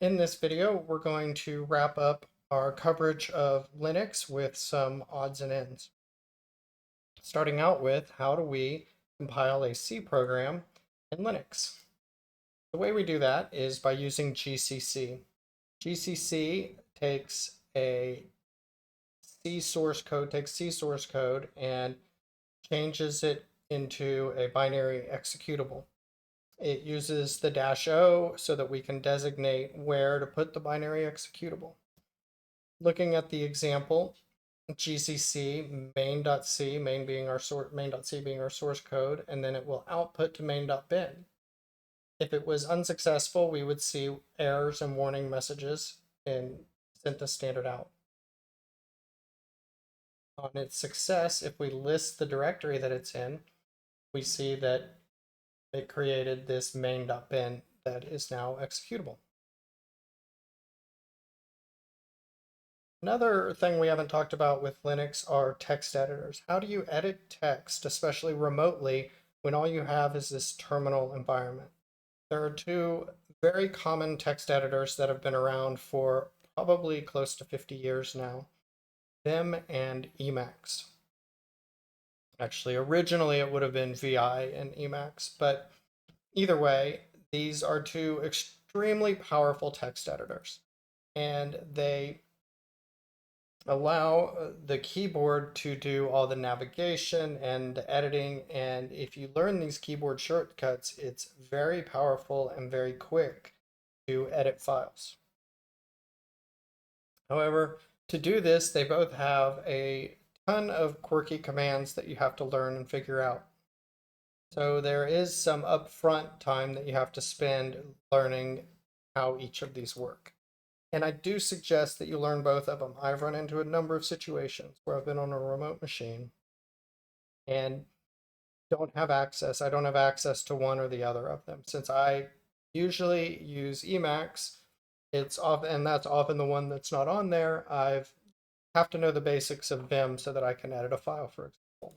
In this video, we're going to wrap up our coverage of Linux with some odds and ends. Starting out with, how do we compile a C program in Linux? The way we do that is by using GCC. GCC takes C source code and changes it into a binary executable. It uses the -O so that we can designate where to put the binary executable. Looking at the example, GCC main.c, main.c being our source code, and then it will output to main.bin. If it was unsuccessful, we would see errors and warning messages and sent to standard out. On its success, if we list the directory that it's in, we see that it created this main.bin that is now executable. Another thing we haven't talked about with Linux are text editors. How do you edit text, especially remotely, when all you have is this terminal environment? There are two very common text editors that have been around for probably close to 50 years now, Vim and Emacs. Actually, originally it would have been VI and Emacs, but either way, these are two extremely powerful text editors, and they allow the keyboard to do all the navigation and the editing. And if you learn these keyboard shortcuts, it's very powerful and very quick to edit files. However, to do this, they both have a ton of quirky commands that you have to learn and figure out. So there is some upfront time that you have to spend learning how each of these work. And I do suggest that you learn both of them. I've run into a number of situations where I've been on a remote machine and don't have access. I don't have access to one or the other of them. Since I usually use Emacs, and that's often the one that's not on there. I have to know the basics of Vim so that I can edit a file, for example.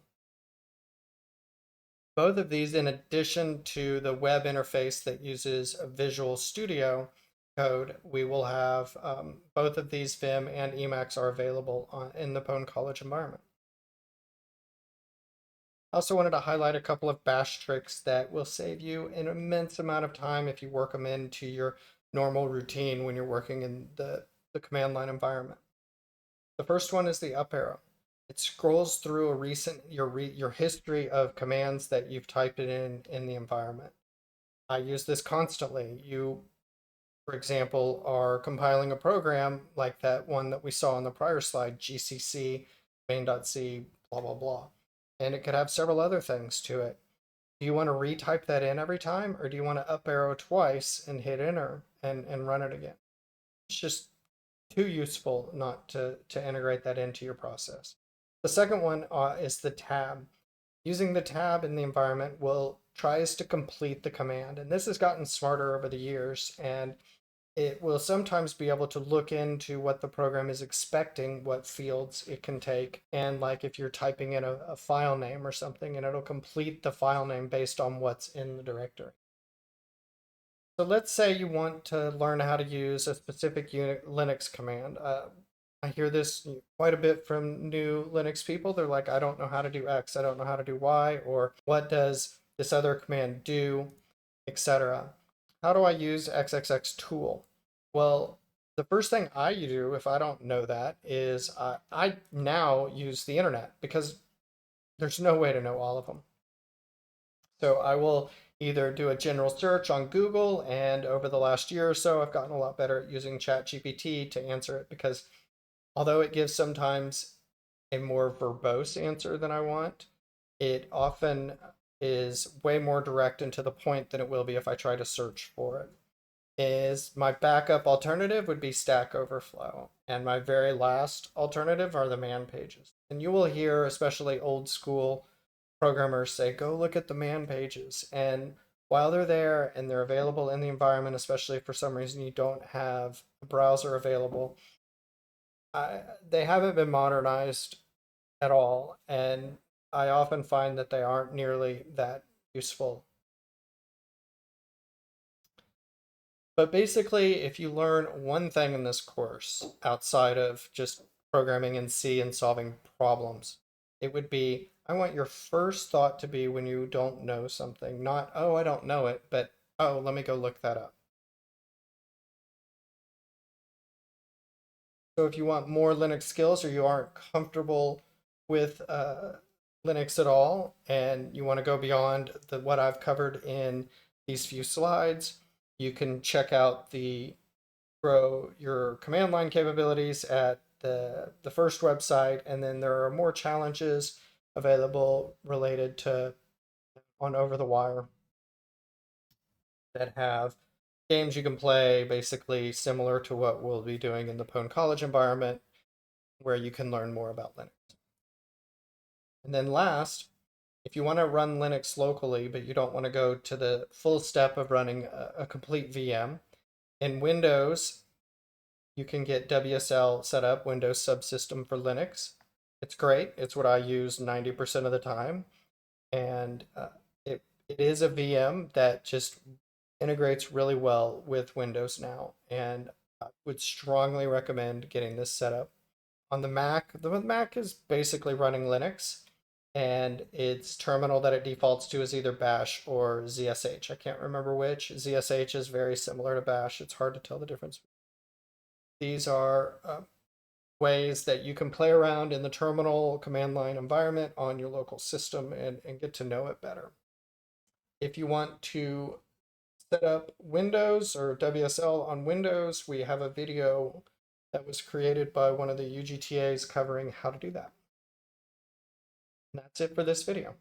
Both of these, in addition to the web interface that uses a Visual Studio code, we will have both of these Vim and Emacs are available in the Pwn College environment. I also wanted to highlight a couple of bash tricks that will save you an immense amount of time if you work them into your normal routine when you're working in the command line environment. The first one is the up arrow. It scrolls through your history of commands that you've typed in the environment. I use this constantly. You, for example, are compiling a program like that one that we saw on the prior slide, GCC main.c, blah, blah, blah. And it could have several other things to it. Do you want to retype that in every time, or do you want to up arrow twice and hit enter and run it again? It's just too useful not to integrate that into your process. The second one is the tab. Using the tab in the environment tries to complete the command. And this has gotten smarter over the years, and it will sometimes be able to look into what the program is expecting, what fields it can take. And like if you're typing in a file name or something, and it'll complete the file name based on what's in the directory. So let's say you want to learn how to use a specific Linux command. I hear this quite a bit from new Linux people. They're like, I don't know how to do X, I don't know how to do Y, or what does this other command do, etc. How do I use XXX tool? Well, the first thing I do if I don't know that is I now use the internet because there's no way to know all of them. So I will either do a general search on Google, and over the last year or so, I've gotten a lot better at using ChatGPT to answer it because although it gives sometimes a more verbose answer than I want, it often is way more direct and to the point than it will be if I try to search for it. Is my backup alternative would be Stack Overflow, and my very last alternative are the man pages. And you will hear, especially old school programmers say, go look at the man pages. And while they're there and they're available in the environment, especially if for some reason you don't have a browser available, they haven't been modernized at all. And I often find that they aren't nearly that useful. But basically, if you learn one thing in this course outside of just programming in C and solving problems, it would be I want your first thought to be when you don't know something, not, oh, I don't know it, but oh, let me go look that up. So if you want more Linux skills or you aren't comfortable with Linux at all and you want to go beyond what I've covered in these few slides, you can check out the grow your command line capabilities at the first website, and then there are more challenges available related to on over the wire that have games you can play basically similar to what we'll be doing in the Pwn College environment where you can learn more about Linux. And then last, if you want to run Linux locally, but you don't want to go to the full step of running a complete VM, in Windows, you can get WSL set up, Windows Subsystem for Linux. It's great. It's what I use 90% of the time. And it is a VM that just integrates really well with Windows now. And I would strongly recommend getting this set up on the Mac. The Mac is basically running Linux, and its terminal that it defaults to is either Bash or ZSH. I can't remember which. ZSH is very similar to Bash. It's hard to tell the difference. These are ways that you can play around in the terminal command line environment on your local system and get to know it better. If you want to set up Windows or WSL on Windows, we have a video that was created by one of the UGTAs covering how to do that. And that's it for this video.